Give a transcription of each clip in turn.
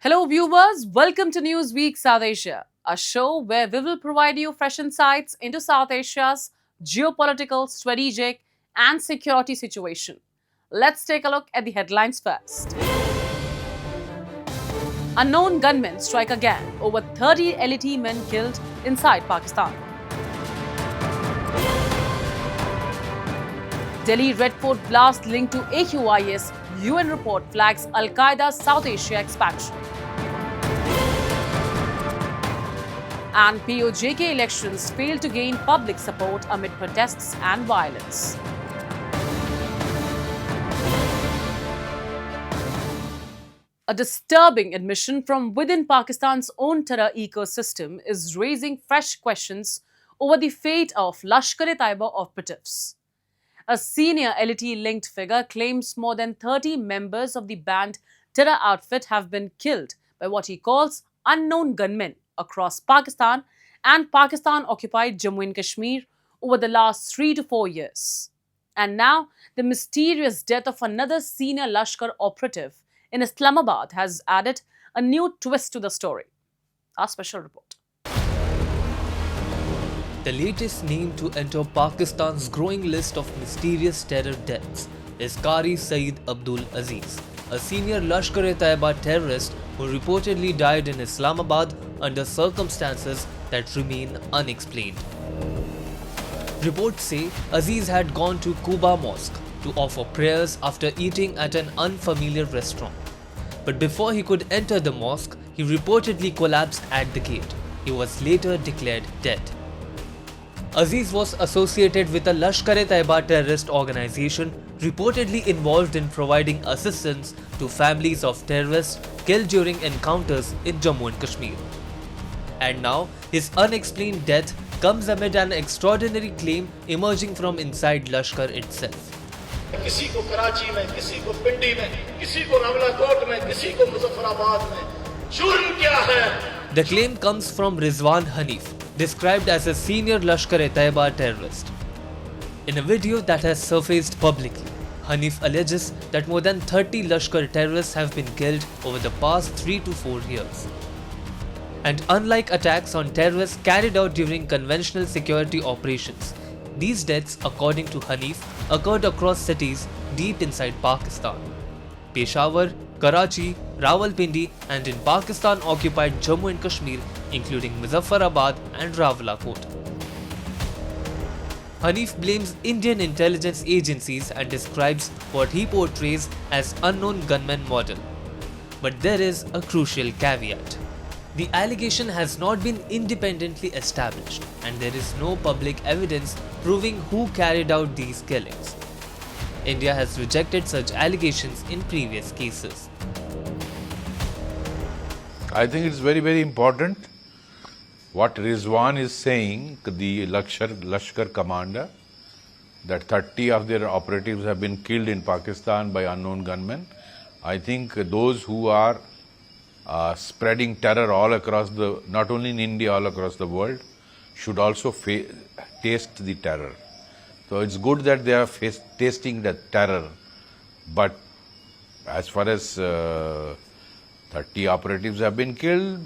Hello, viewers. Welcome to Newsweek South Asia, a show where we will provide you fresh insights into South Asia's geopolitical, strategic, and security situation. Let's take a look at the headlines first. Unknown gunmen strike again. Over 30 LET men killed inside Pakistan. Delhi Red Fort blast linked to AQIS. UN report flags Al-Qaeda South Asia expansion. And POJK elections failed to gain public support amid protests and violence. A disturbing admission from within Pakistan's own terror ecosystem is raising fresh questions over the fate of Lashkar-e-Taiba operatives. A senior LET-linked figure claims more than 30 members of the banned terror outfit have been killed by what he calls unknown gunmen across Pakistan and Pakistan-occupied Jammu and Kashmir over the last 3 to 4 years. And now, the mysterious death of another senior Lashkar operative in Islamabad has added a new twist to the story. Our special report. The latest name to enter Pakistan's growing list of mysterious terror deaths is Qari Saeed Abdul Aziz, a senior Lashkar-e-Taiba terrorist who reportedly died in Islamabad under circumstances that remain unexplained. Reports say Aziz had gone to Quba Mosque to offer prayers after eating at an unfamiliar restaurant. But before he could enter the mosque, he reportedly collapsed at the gate. He was later declared dead. Aziz was associated with a Lashkar-e-Taiba terrorist organization reportedly involved in providing assistance to families of terrorists killed during encounters in Jammu and Kashmir. And now, his unexplained death comes amid an extraordinary claim emerging from inside Lashkar itself. किसी को कराची में, किसी को पिंडी में, किसी को रावलाकोट में, किसी को मुजफ्फराबाद में, जुर्म क्या है? The claim comes from Rizwan Hanif, described as a senior Lashkar-e-Taiba terrorist. In a video that has surfaced publicly, Hanif alleges that more than 30 Lashkar terrorists have been killed over the past 3 to 4 years. And unlike attacks on terrorists carried out during conventional security operations, these deaths, according to Hanif, occurred across cities deep inside Pakistan. Peshawar, Karachi, Rawalpindi, and in Pakistan-occupied Jammu and Kashmir, including Muzaffarabad and Rawalakot. Hanif blames Indian intelligence agencies and describes what he portrays as unknown gunmen model. But there is a crucial caveat. The allegation has not been independently established, and there is no public evidence proving who carried out these killings. India has rejected such allegations in previous cases. I think it's very, very important what Rizwan is saying, the Lashkar commander, that 30 of their operatives have been killed in Pakistan by unknown gunmen. I think those who are spreading terror all across not only in India, all across the world, should also taste the terror. So it's good that they are tasting the terror, but as far as 30 operatives have been killed,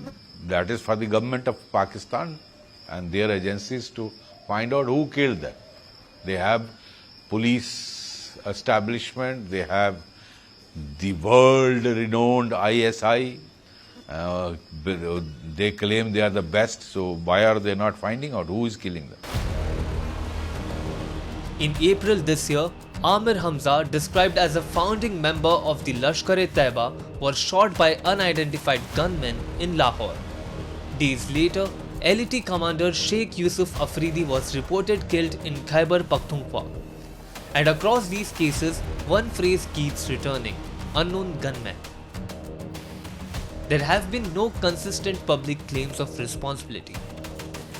that is for the government of Pakistan and their agencies to find out who killed them. They have police establishment, they have the world-renowned ISI. They claim they are the best, so why are they not finding out who is killing them? In April this year, Amir Hamza, described as a founding member of the Lashkar-e-Taiba, was shot by unidentified gunmen in Lahore. Days later, LET commander Sheikh Yusuf Afridi was reported killed in Khyber Pakhtunkhwa. And across these cases, one phrase keeps returning: unknown gunmen. There have been no consistent public claims of responsibility,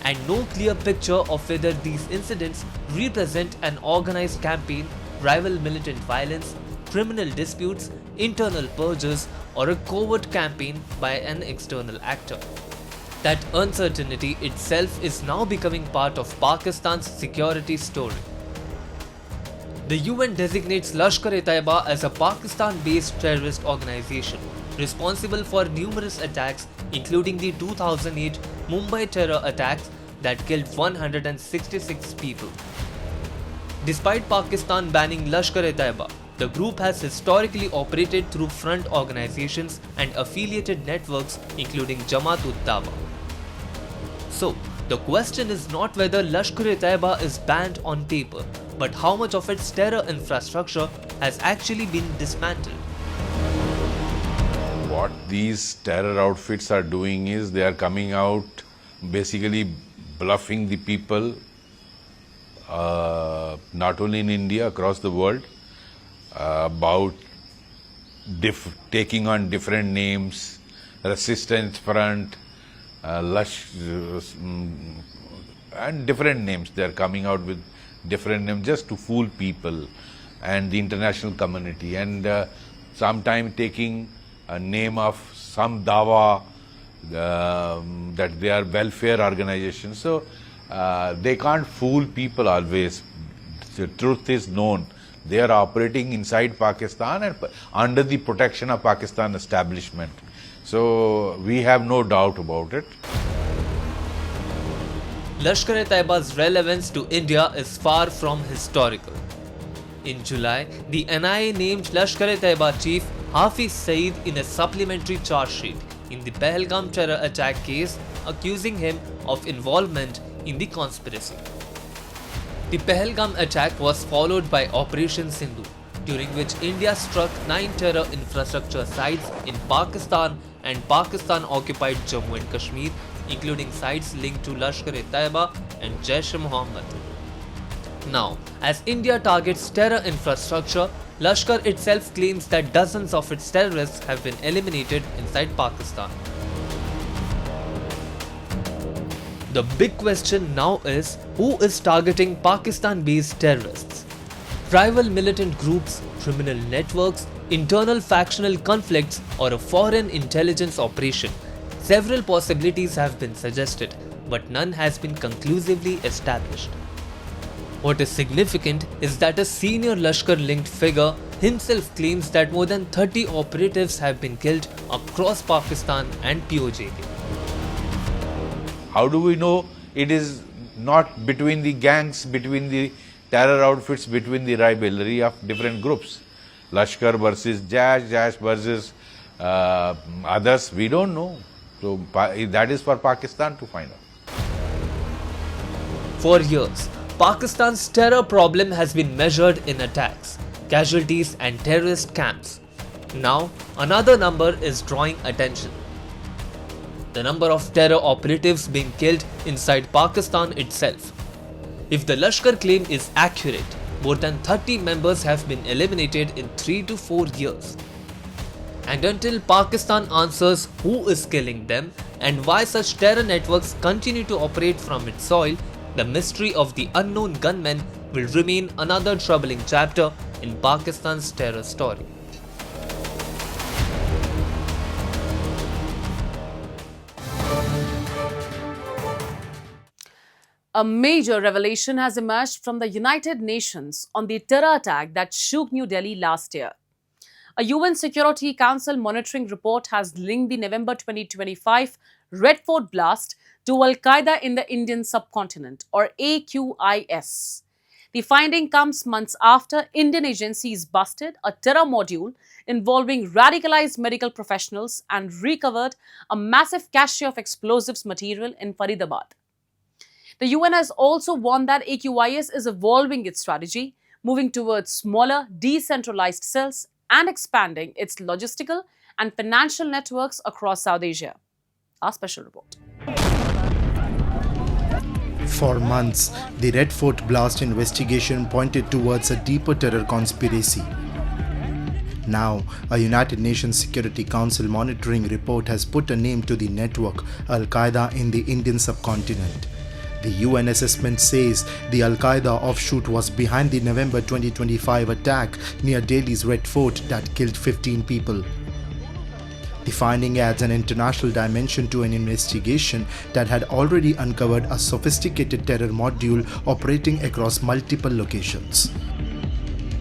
and no clear picture of whether these incidents represent an organized campaign, rival militant violence, criminal disputes, internal purges, or a covert campaign by an external actor. That uncertainty itself is now becoming part of Pakistan's security story. The UN designates Lashkar-e-Taiba as a Pakistan-based terrorist organization, responsible for numerous attacks including the 2008 Mumbai terror attacks that killed 166 people. Despite Pakistan banning Lashkar-e-Taiba, the group has historically operated through front organizations and affiliated networks including Jamaat-ut-Dawa. So, the question is not whether Lashkar-e-Taiba is banned on paper, but how much of its terror infrastructure has actually been dismantled. What these terror outfits are doing is they are coming out basically bluffing the people, not only in India, across the world, about taking on different names, Resistance Front, and different names. They are coming out with different names just to fool people and the international community, and sometime taking a name of some dawa that they are welfare organizations. So they can't fool people always. The truth is known. They are operating inside Pakistan and under the protection of Pakistan establishment. So we have no doubt about it. Lashkar-e-Taiba's relevance to India is far from historical. In July, the NIA named Lashkar-e-Taiba chief Hafiz Saeed in a supplementary charge sheet in the Pahalgam terror attack case, accusing him of involvement in the conspiracy. The Pahalgam attack was followed by Operation Sindhu, during which India struck 9 terror infrastructure sites in Pakistan and Pakistan-occupied Jammu and Kashmir, including sites linked to Lashkar-e-Taiba and Jaish-e-Mohammed. Now, as India targets terror infrastructure, Lashkar itself claims that dozens of its terrorists have been eliminated inside Pakistan. The big question now is, who is targeting Pakistan-based terrorists? Rival militant groups, criminal networks, internal factional conflicts, or a foreign intelligence operation? Several possibilities have been suggested, but none has been conclusively established. What is significant is that a senior Lashkar-linked figure himself claims that more than 30 operatives have been killed across Pakistan and POJ. How do we know it is not between the gangs, between the terror outfits, between the rivalry of different groups? Lashkar versus Jaish, Jaish versus others, we don't know. So that is for Pakistan to find out. For years, Pakistan's terror problem has been measured in attacks, casualties and terrorist camps. Now, another number is drawing attention. The number of terror operatives being killed inside Pakistan itself. If the Lashkar claim is accurate, more than 30 members have been eliminated in 3 to 4 years. And until Pakistan answers who is killing them and why such terror networks continue to operate from its soil, the mystery of the unknown gunmen will remain another troubling chapter in Pakistan's terror story. A major revelation has emerged from the United Nations on the terror attack that shook New Delhi last year. A UN Security Council monitoring report has linked the November 2025 Red Fort blast to Al-Qaeda in the Indian Subcontinent, or AQIS. The finding comes months after Indian agencies busted a terror module involving radicalized medical professionals and recovered a massive cache of explosives material in Faridabad. The UN has also warned that AQIS is evolving its strategy, moving towards smaller, decentralized cells and expanding its logistical and financial networks across South Asia. Our special report. For months, the Red Fort blast investigation pointed towards a deeper terror conspiracy. Now, a United Nations Security Council monitoring report has put a name to the network, Al-Qaeda in the Indian subcontinent. The UN assessment says the Al-Qaeda offshoot was behind the November 2025 attack near Delhi's Red Fort that killed 15 people. The finding adds an international dimension to an investigation that had already uncovered a sophisticated terror module operating across multiple locations.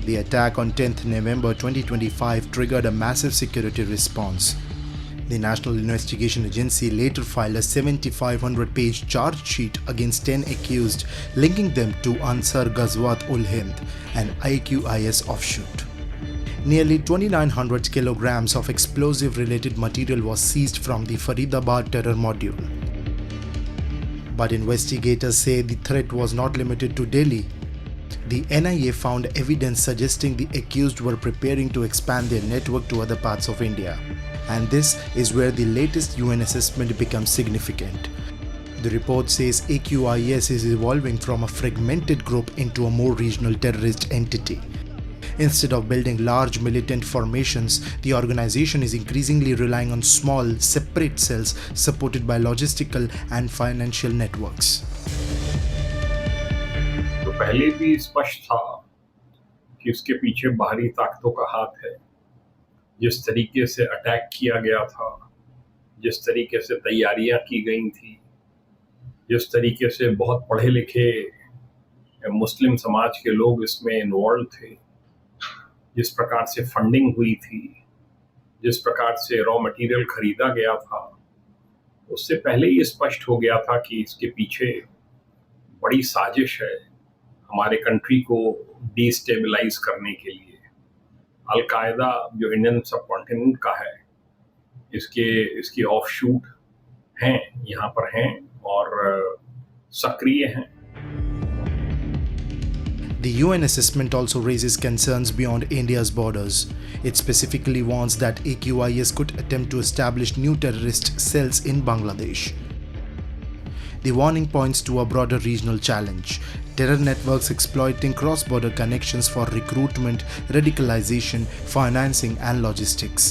The attack on 10th November 2025 triggered a massive security response. The National Investigation Agency later filed a 7,500-page charge sheet against 10 accused, linking them to Ansar Ghazwat-ul-Hind, an AQIS offshoot. Nearly 2,900 kilograms of explosive-related material was seized from the Faridabad terror module. But investigators say the threat was not limited to Delhi. The NIA found evidence suggesting the accused were preparing to expand their network to other parts of India. And this is where the latest UN assessment becomes significant. The report says AQIS is evolving from a fragmented group into a more regional terrorist entity. Instead of building large militant formations, the organization is increasingly relying on small, separate cells supported by logistical and financial networks. तो पहले भी स्पष्ट था कि इसके पीछे बाहरी ताकतों का हाथ है। जिस तरीके से अटैक किया गया था, जिस तरीके से तैयारियां की गई थी, जिस तरीके से बहुत पढ़े लिखे मुस्लिम समाज के लोग इसमें इन्वॉल्व थे, जिस प्रकार से फंडिंग हुई थी, जिस प्रकार से रॉ मटेरियल खरीदा गया था, उससे पहले ही स्पष्ट हो गया था कि इसके पीछे बड़ी साजिश है हमारे कंट्री को डिस्टेबलाइज करने के लिए। अल-कायदा जो इंडियन सबकॉन्टिनेंट का है, इसकी ऑफशूट हैं, यहाँ पर हैं और सक्रिय हैं। The UN assessment also raises concerns beyond India's borders. It specifically warns that AQIS could attempt to establish new terrorist cells in Bangladesh. The warning points to a broader regional challenge: terror networks exploiting cross-border connections for recruitment, radicalization, financing, and logistics.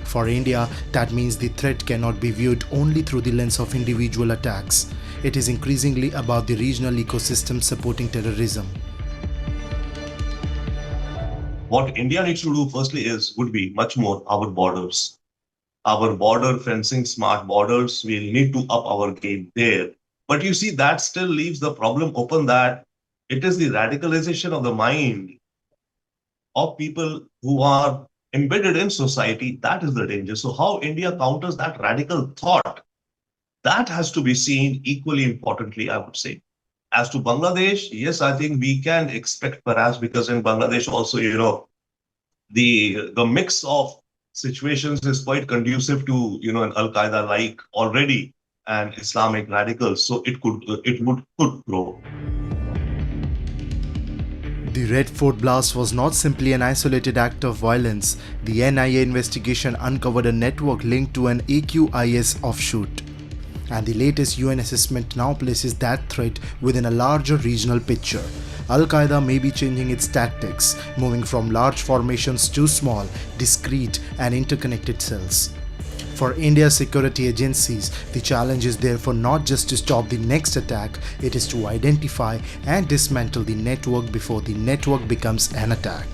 For India, that means the threat cannot be viewed only through the lens of individual attacks. It is increasingly about the regional ecosystem supporting terrorism. What India needs to do firstly would be much more our borders. Our border fencing, smart borders, we'll need to up our game there. But you see, that still leaves the problem open that it is the radicalization of the mind of people who are embedded in society. That is the danger. So how India counters that radical thought, that has to be seen equally importantly, I would say. As to Bangladesh, yes, I think we can expect perhaps, because in Bangladesh also, the mix of situations is quite conducive to, an Al-Qaeda-like already and Islamic radicals. So it could grow. The Red Fort blast was not simply an isolated act of violence. The NIA investigation uncovered a network linked to an AQIS offshoot. And the latest UN assessment now places that threat within a larger regional picture. Al-Qaeda may be changing its tactics, moving from large formations to small, discrete and interconnected cells. For India's security agencies, the challenge is therefore not just to stop the next attack, it is to identify and dismantle the network before the network becomes an attack.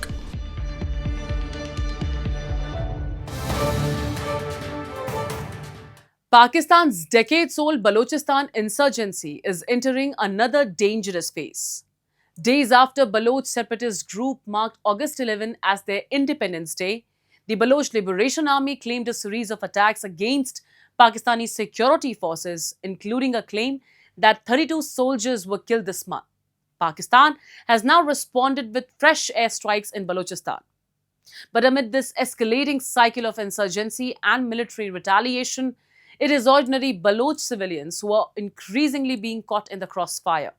Pakistan's decades-old Balochistan insurgency is entering another dangerous phase. Days after Baloch separatist group marked August 11 as their Independence Day, the Baloch Liberation Army claimed a series of attacks against Pakistani security forces, including a claim that 32 soldiers were killed this month. Pakistan has now responded with fresh airstrikes in Balochistan. But amid this escalating cycle of insurgency and military retaliation, it is ordinary Baloch civilians who are increasingly being caught in the crossfire.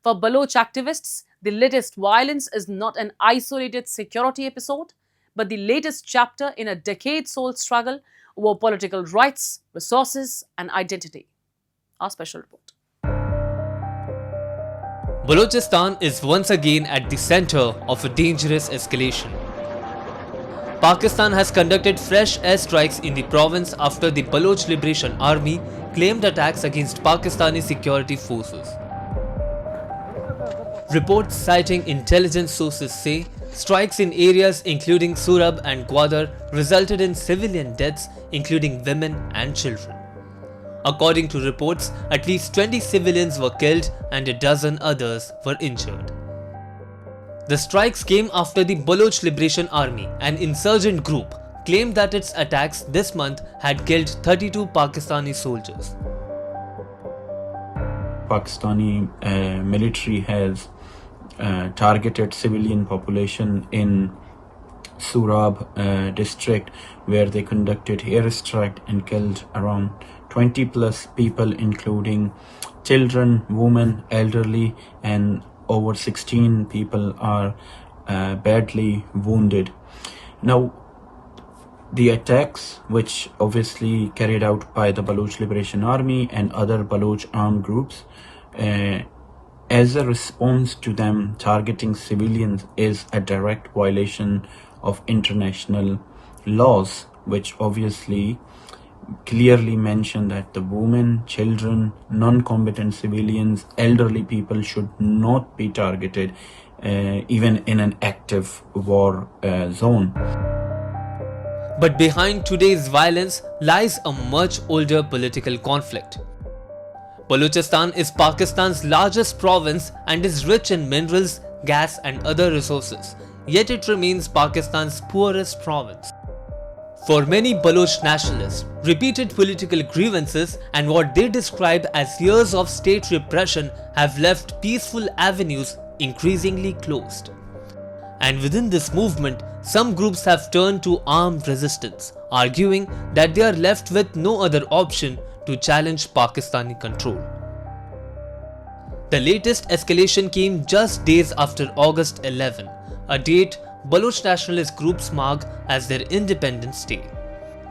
For Baloch activists, the latest violence is not an isolated security episode, but the latest chapter in a decades-old struggle over political rights, resources, and identity. Our special report. Balochistan is once again at the center of a dangerous escalation. Pakistan has conducted fresh airstrikes in the province after the Baloch Liberation Army claimed attacks against Pakistani security forces. Reports citing intelligence sources say strikes in areas including Surab and Gwadar resulted in civilian deaths, including women and children. According to reports, at least 20 civilians were killed and a dozen others were injured. The strikes came after the Baloch Liberation Army, an insurgent group, claimed that its attacks this month had killed 32 Pakistani soldiers. Pakistani military has targeted civilian population in Surab district, where they conducted airstrike and killed around 20 plus people, including children, women, elderly, and over 16 people are badly wounded. Now, the attacks, which obviously carried out by the Baloch Liberation Army and other Baloch armed groups, as a response to them targeting civilians, is a direct violation of international laws, which obviously clearly mention that the women, children, non-combatant civilians, elderly people should not be targeted even in an active war zone. But behind today's violence lies a much older political conflict. Balochistan is Pakistan's largest province and is rich in minerals, gas and other resources, yet it remains Pakistan's poorest province. For many Baloch nationalists, repeated political grievances and what they describe as years of state repression have left peaceful avenues increasingly closed. And within this movement, some groups have turned to armed resistance, arguing that they are left with no other option to challenge Pakistani control. The latest escalation came just days after August 11, a date Baloch nationalist groups mark as their Independence Day.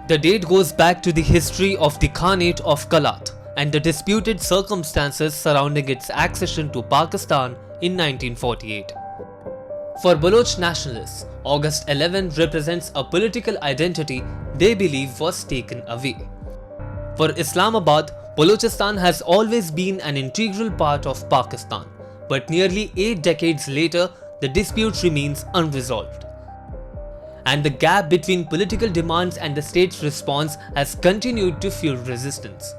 The date goes back to the history of the Khanate of Kalat and the disputed circumstances surrounding its accession to Pakistan in 1948. For Baloch nationalists, August 11 represents a political identity they believe was taken away. For Islamabad, Balochistan has always been an integral part of Pakistan, but nearly 8 decades later, the dispute remains unresolved. And the gap between political demands and the state's response has continued to fuel resistance.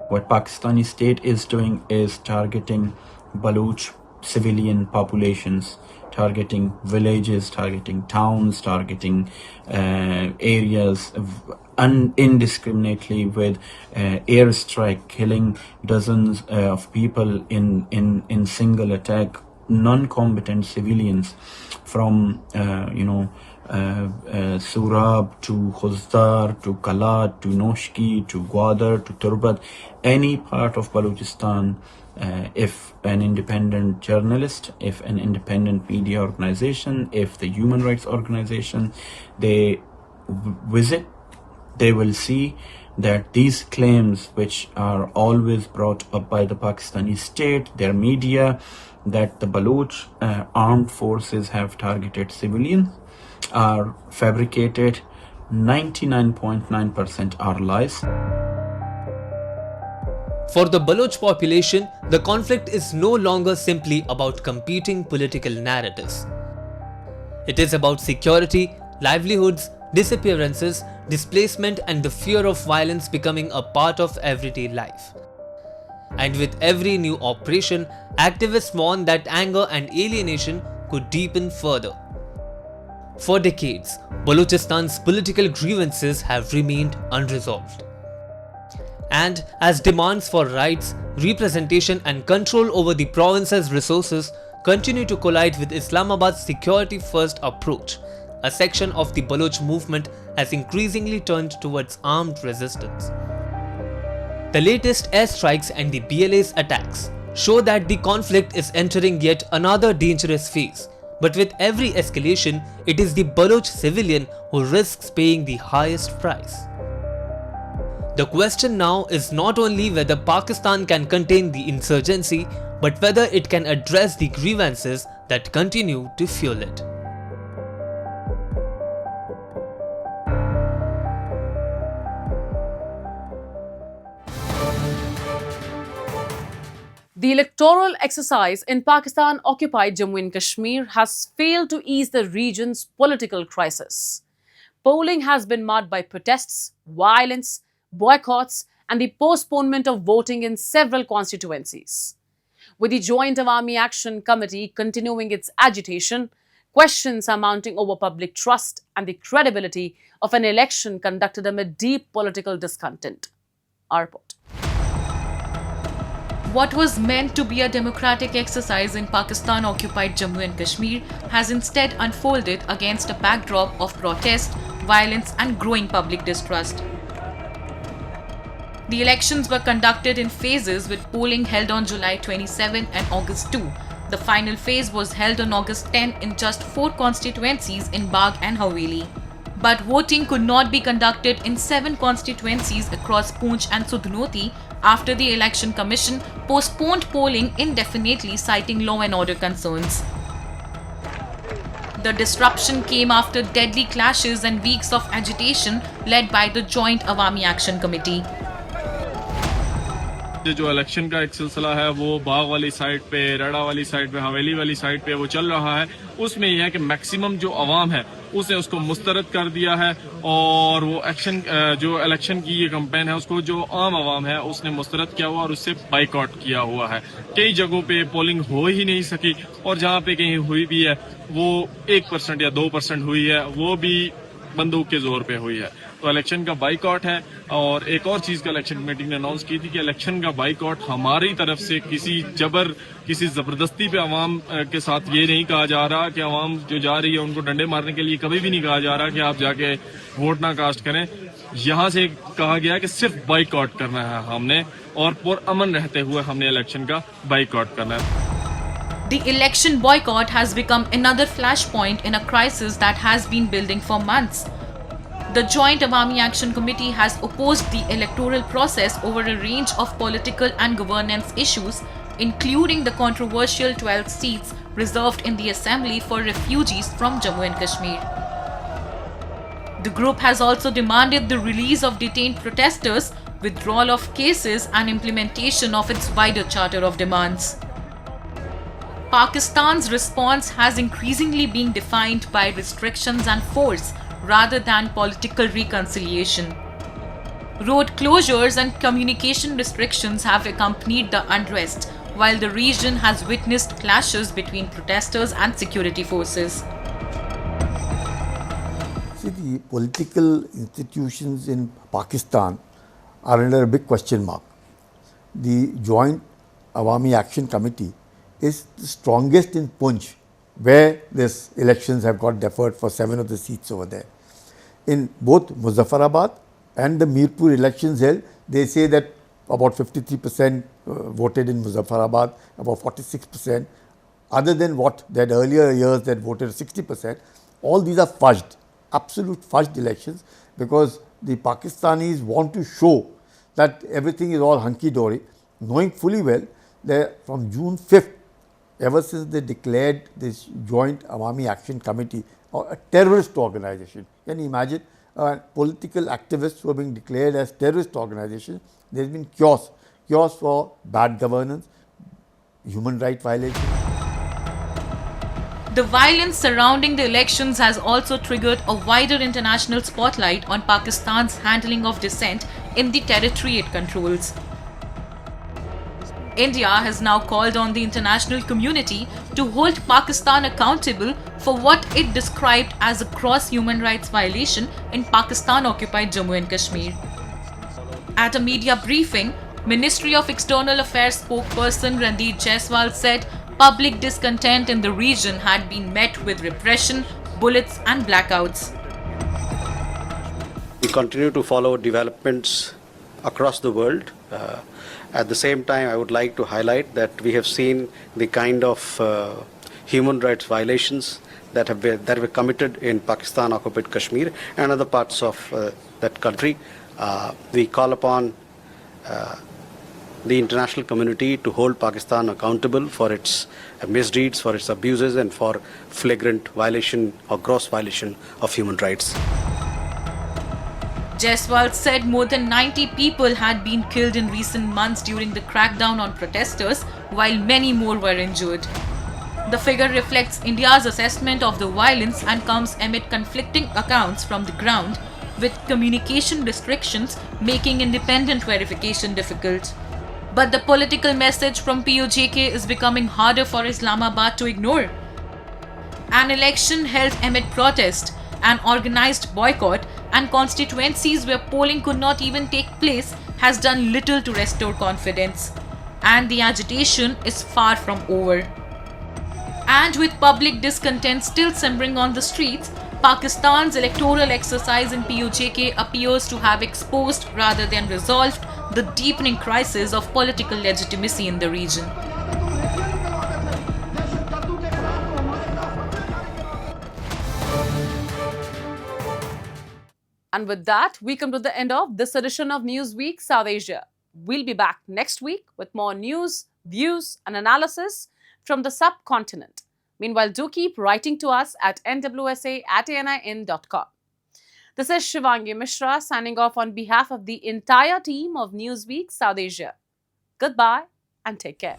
What Pakistani state is doing is targeting Baloch civilian populations, targeting villages, targeting towns, targeting areas indiscriminately with airstrike, killing dozens of people in single attack, non-combatant civilians from Surab to Khuzdar to Kalat to Noshki to Gwadar to Turbat, any part of Balochistan. If an independent journalist, if an independent media organization, if the human rights organization, they visit, they will see that these claims, which are always brought up by the Pakistani state, their media, that the Baloch armed forces have targeted civilians, are fabricated. 99.9% are lies. For the Baloch population, the conflict is no longer simply about competing political narratives. It is about security, livelihoods, disappearances, displacement and the fear of violence becoming a part of everyday life. And with every new operation, activists warn that anger and alienation could deepen further. For decades, Balochistan's political grievances have remained unresolved. And as demands for rights, representation and control over the province's resources continue to collide with Islamabad's security-first approach, a section of the Baloch movement has increasingly turned towards armed resistance. The latest airstrikes and the BLA's attacks show that the conflict is entering yet another dangerous phase, but with every escalation, it is the Baloch civilian who risks paying the highest price. The question now is not only whether Pakistan can contain the insurgency, but whether it can address the grievances that continue to fuel it. The electoral exercise in Pakistan-occupied Jammu and Kashmir has failed to ease the region's political crisis. Polling has been marred by protests, violence, boycotts, and the postponement of voting in several constituencies. With the Joint Awami Action Committee continuing its agitation, questions are mounting over public trust and the credibility of an election conducted amid deep political discontent. Our report. What was meant to be a democratic exercise in Pakistan-occupied Jammu and Kashmir has instead unfolded against a backdrop of protest, violence and growing public distrust. The elections were conducted in phases with polling held on July 27 and August 2. The final phase was held on August 10 in just 4 constituencies in Bagh and Haveli. But voting could not be conducted in 7 constituencies across Poonch and Sudnoti after the Election Commission postponed polling indefinitely, citing law and order concerns. The disruption came after deadly clashes and weeks of agitation led by the Joint Awami Action Committee. जो election का एक सिलसिला है वो बाग वाली side पे, रड़ा वाली side पे, हवेली वाली साइड पे वो चल रहा है, उसमें यह है कि मैक्सिमम जो अवाम है उसने उसको मुस्तरद कर दिया है और वो एक्शन जो इलेक्शन की ये कैंपेन है उसको जो आम अवाम है उसने मुस्तरद किया हुआ और उससे बाइकआउट किया हुआ है। कई जगहों पे पोलिंग हो ही नहीं सकी और जहाँ पे कहीं हुई भी है वो 1% या 2% हुई है, वो भी बंदूक के जोर पे हुई है। तो इलेक्शन का बाइकआउट है। और एक और चीज का इलेक्शन कमेटी ने अनाउंस की थी कि इलेक्शन का बाइकआउट हमारी तरफ से किसी जबरदस्ती पे अवाम के साथ ये नहीं कहा जा रहा कि अवाम जो जा रही है उनको डंडे मारने के लिए कभी भी नहीं कहा जा रहा कि आप जाके वोट ना कास्ट करें। यहाँ से कहा गया कि सिर्फ बाइकआउट करना है हमने और पुरअमन रहते हुए हमने इलेक्शन का बाइकआउट करना है। The election boycott has become another flashpoint in a crisis that has been building for months. The Joint Awami Action Committee has opposed the electoral process over a range of political and governance issues, including the controversial 12 seats reserved in the Assembly for refugees from Jammu and Kashmir. The group has also demanded the release of detained protesters, withdrawal of cases, and implementation of its wider charter of demands. Pakistan's response has increasingly been defined by restrictions and force rather than political reconciliation. Road closures and communication restrictions have accompanied the unrest, while the region has witnessed clashes between protesters and security forces. See, the political institutions in Pakistan are under a big question mark. The Joint Awami Action Committee is the strongest in Poonch, where these elections have got deferred for 7 of the seats over there. In both Muzaffarabad and the Mirpur elections held, they say that about 53% voted in Muzaffarabad, about 46%. Other than what that earlier years that voted 60%, all these are fudged, absolute fudged elections, because the Pakistanis want to show that everything is all hunky-dory, knowing fully well that from June 5th, ever since they declared this Joint Awami Action Committee a terrorist organization. Can you imagine political activists who are being declared as terrorist organizations? There has been chaos for bad governance, human rights violations. The violence surrounding the elections has also triggered a wider international spotlight on Pakistan's handling of dissent in the territory it controls. India has now called on the international community to hold Pakistan accountable for what it described as a gross human rights violation in Pakistan-occupied Jammu and Kashmir. At a media briefing, Ministry of External Affairs spokesperson Randeep Jaiswal said public discontent in the region had been met with repression, bullets and blackouts. We continue to follow developments across the world. At the same time, I would like to highlight that we have seen the kind of human rights violations that were committed in Pakistan-occupied Kashmir and other parts of that country. We call upon the international community to hold Pakistan accountable for its misdeeds, for its abuses, and for flagrant violation or gross violation of human rights. Jaiswal said more than 90 people had been killed in recent months during the crackdown on protesters, while many more were injured. The figure reflects India's assessment of the violence and comes amid conflicting accounts from the ground, with communication restrictions making independent verification difficult. But the political message from POJK is becoming harder for Islamabad to ignore. An election held amid protest, an organized boycott, and constituencies where polling could not even take place has done little to restore confidence. And the agitation is far from over. And with public discontent still simmering on the streets, Pakistan's electoral exercise in POJK appears to have exposed rather than resolved the deepening crisis of political legitimacy in the region. And with that, we come to the end of this edition of Newsweek South Asia. We'll be back next week with more news, views, and analysis from the subcontinent. Meanwhile, do keep writing to us at nwsa@anin.com. This is Shivangi Mishra signing off on behalf of the entire team of Newsweek South Asia. Goodbye and take care.